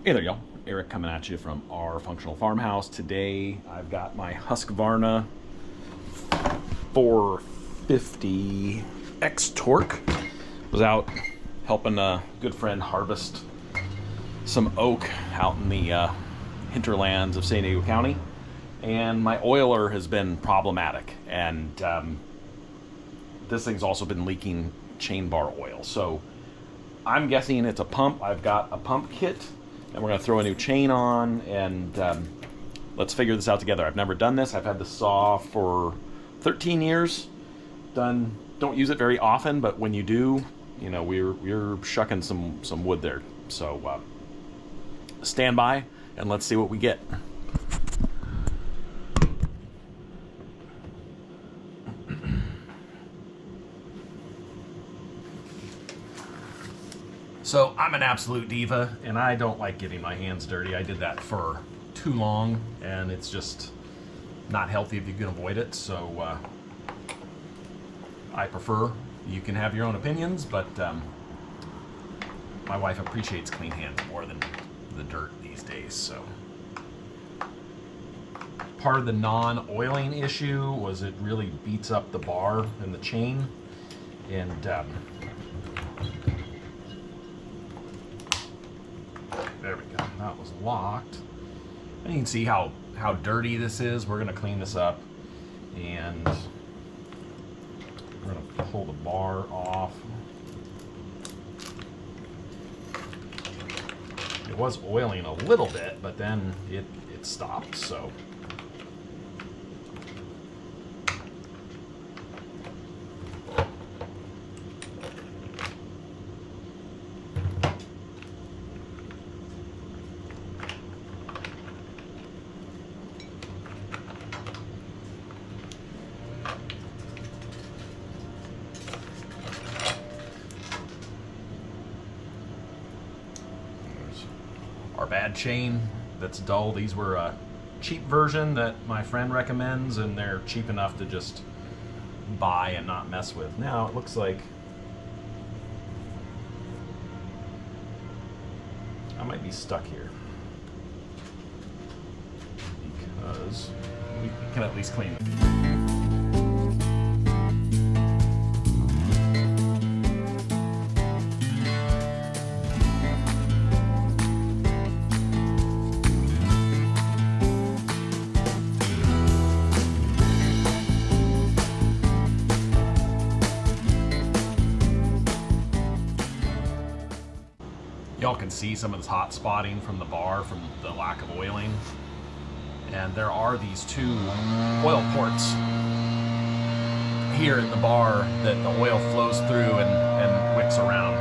Hey there, y'all. Eric coming at you from our functional farmhouse. Today I've got my Husqvarna 450 X Torque. Was out helping a good friend harvest some oak out in the hinterlands of San Diego County, and my oiler has been problematic, and this thing's also been leaking chain bar oil. So I'm guessing it's a pump. I've got a pump kit, and we're going to throw a new chain on, and let's figure this out together. I've never done this. I've had the saw for 13 years. Don't use it very often, but when you do, you know, we're shucking some wood there. So stand by and let's see what we get. So I'm an absolute diva, and I don't like getting my hands dirty. I did that for too long, and it's just not healthy if you can avoid it. So I prefer, you can have your own opinions, but my wife appreciates clean hands more than the dirt these days. So part of the non-oiling issue was it really beats up the bar and the chain, and there we go. That was locked. And you can see how dirty this is. We're going to clean this up, and we're going to pull the bar off. It was oiling a little bit, but then it stopped. So our bad chain that's dull. These were a cheap version that my friend recommends, and they're cheap enough to just buy and not mess with. Now it looks like I might be stuck here because we can at least clean it. Y'all can see some of this hot spotting from the bar from the lack of oiling. And there are these two oil ports here in the bar that the oil flows through and wicks around.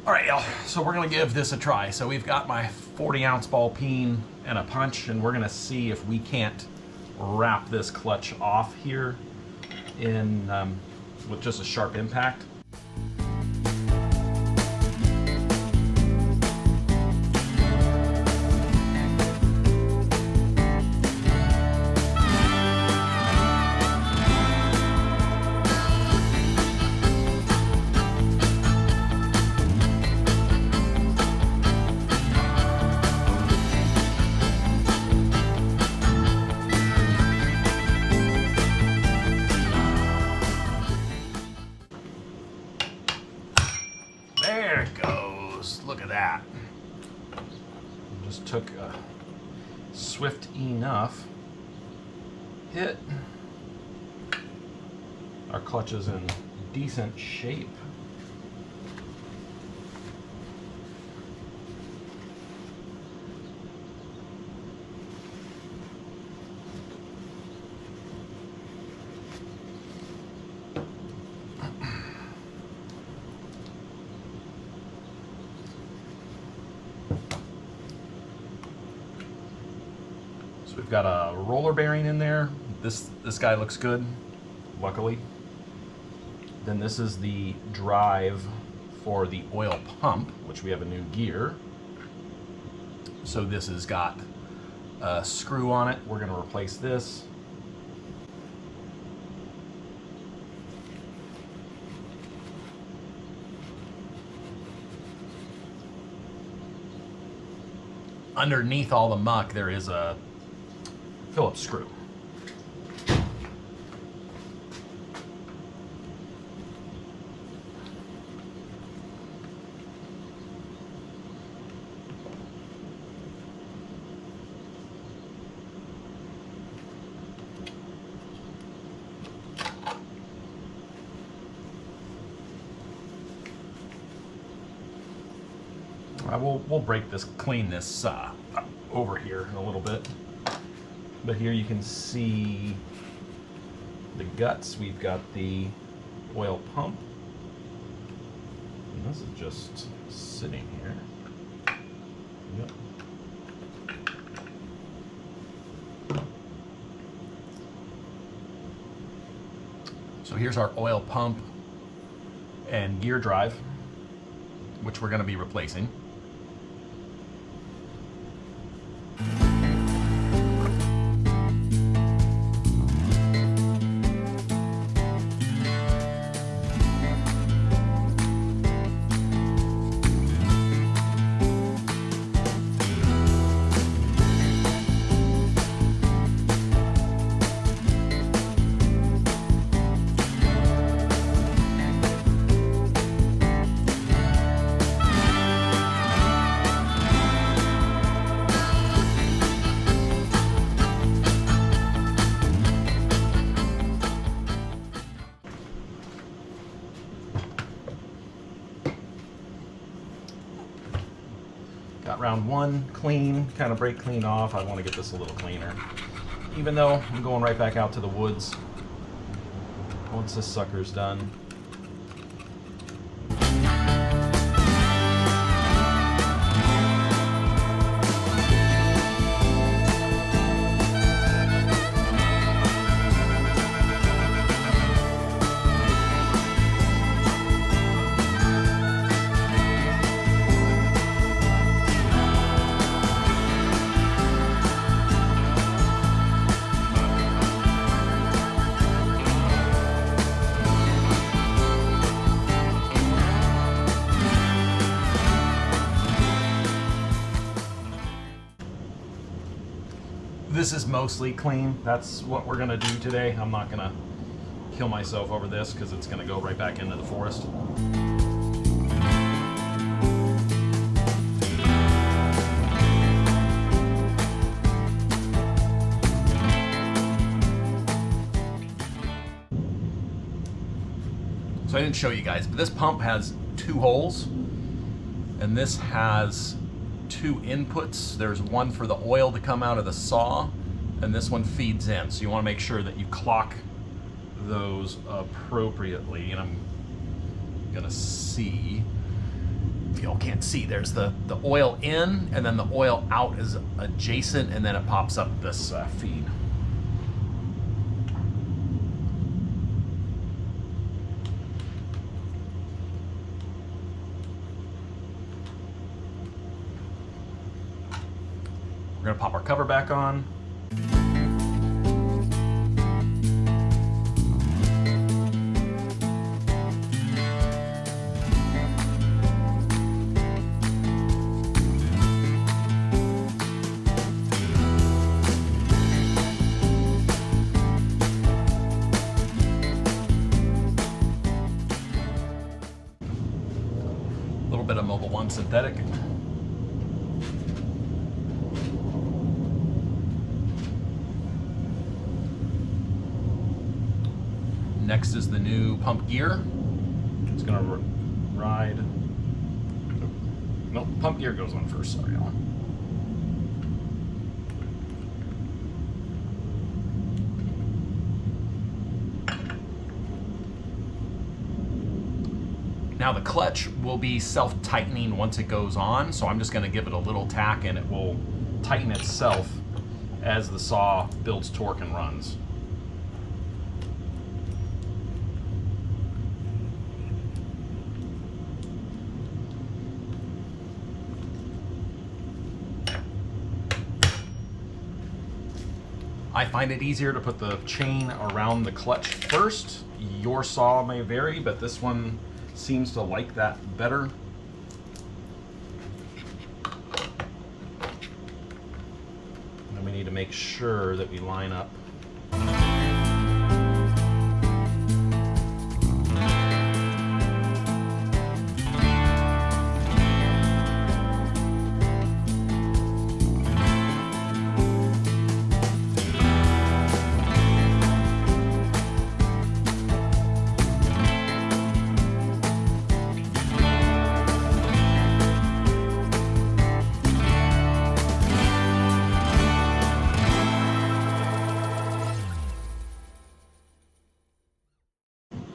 All right, y'all, so we're gonna give this a try. So we've got my 40-ounce ball peen and a punch, and we're gonna see if we can't wrap this clutch off here in with just a sharp impact. There it goes. Look at that. Just took a swift enough hit. Our clutch is in decent shape. We've got a roller bearing in there. This guy looks good, luckily. Then this is the drive for the oil pump, which we have a new gear. So this has got a screw on it. We're going to replace this. underneath all the muck, there is a Phillips screw. We'll break this, clean this over here in a little bit. But here you can see the guts. We've got the oil pump. And this is just sitting here. Yep. So here's our oil pump and gear drive, which we're going to be replacing. Got round one clean, kind of brake cleaned off. I want to get this a little cleaner. Even though I'm going right back out to the woods once this sucker's done. This is mostly clean. That's what we're gonna do today. I'm not gonna kill myself over this because it's gonna go right back into the forest. So I didn't show you guys, but this pump has 2 holes, and this has 2 inputs. There's one for the oil to come out of the saw, and this one feeds in. So you want to make sure that you clock those appropriately. And I'm gonna see, if y'all can't see, there's the oil in, and then the oil out is adjacent, and then it pops up this feed. We're gonna pop our cover back on. A little bit of Mobil 1 synthetic. Next is the new pump gear. It's gonna ride. Nope, pump gear goes on first. Sorry, Alan. Now the clutch will be self-tightening once it goes on, so I'm just gonna give it a little tack and it will tighten itself as the saw builds torque and runs. I find it easier to put the chain around the clutch first. Your saw may vary, but this one seems to like that better. make sure that we line up.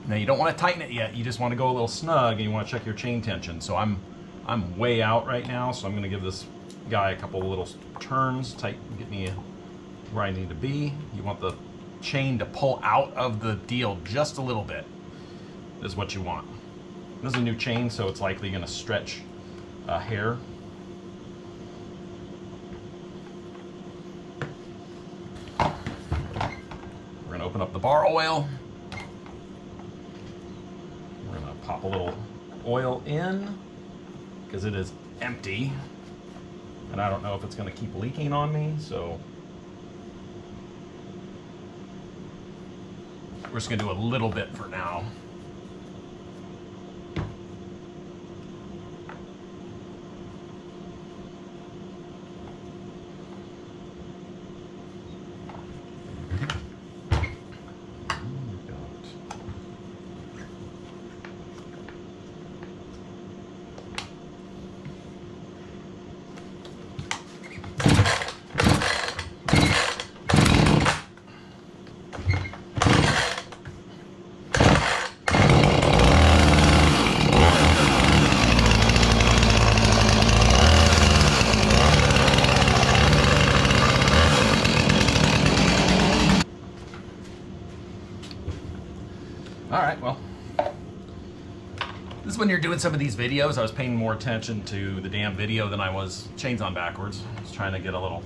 Now you don't want to tighten it yet, you just want to go a little snug and you want to check your chain tension. So I'm way out right now, so I'm going to give this guy a couple of little turns, get me where I need to be. You want the chain to pull out of the deal just a little bit, is what you want. This is a new chain, so it's likely going to stretch a hair. We're going to open up the bar oil. Pop a little oil in because it is empty and I don't know if it's going to keep leaking on me, so we're just going to do a little bit for now. Alright, well, this is when you're doing some of these videos. I was paying more attention to the damn video than I was chains on backwards. I was trying to get a little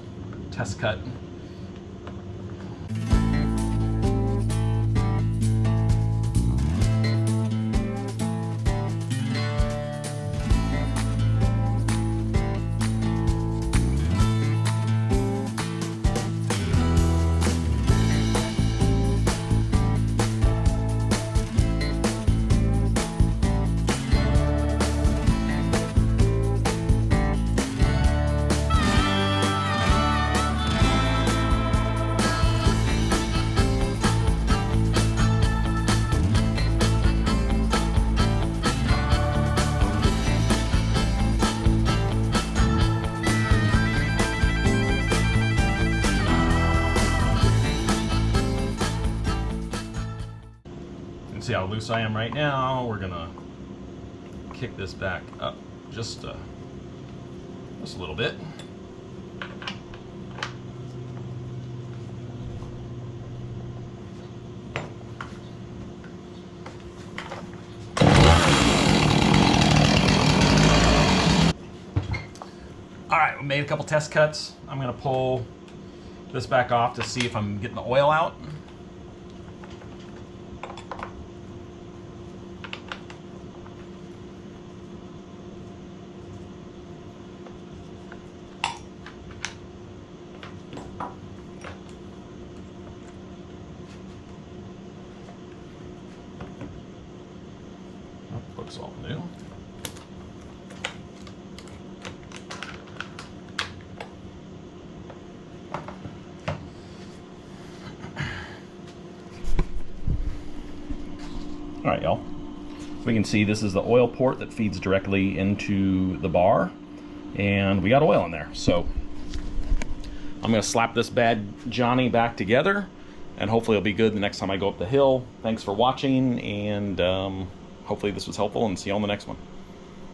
test cut. See how loose I am right now. We're gonna kick this back up just a little bit. All right, we made a couple test cuts. I'm gonna pull this back off to see if I'm getting the oil out. Looks all new. All right, y'all. We can see this is the oil port that feeds directly into the bar, and we got oil in there. So I'm gonna slap this bad Johnny back together, and hopefully it'll be good the next time I go up the hill. Thanks for watching, and hopefully this was helpful, and see you on the next one.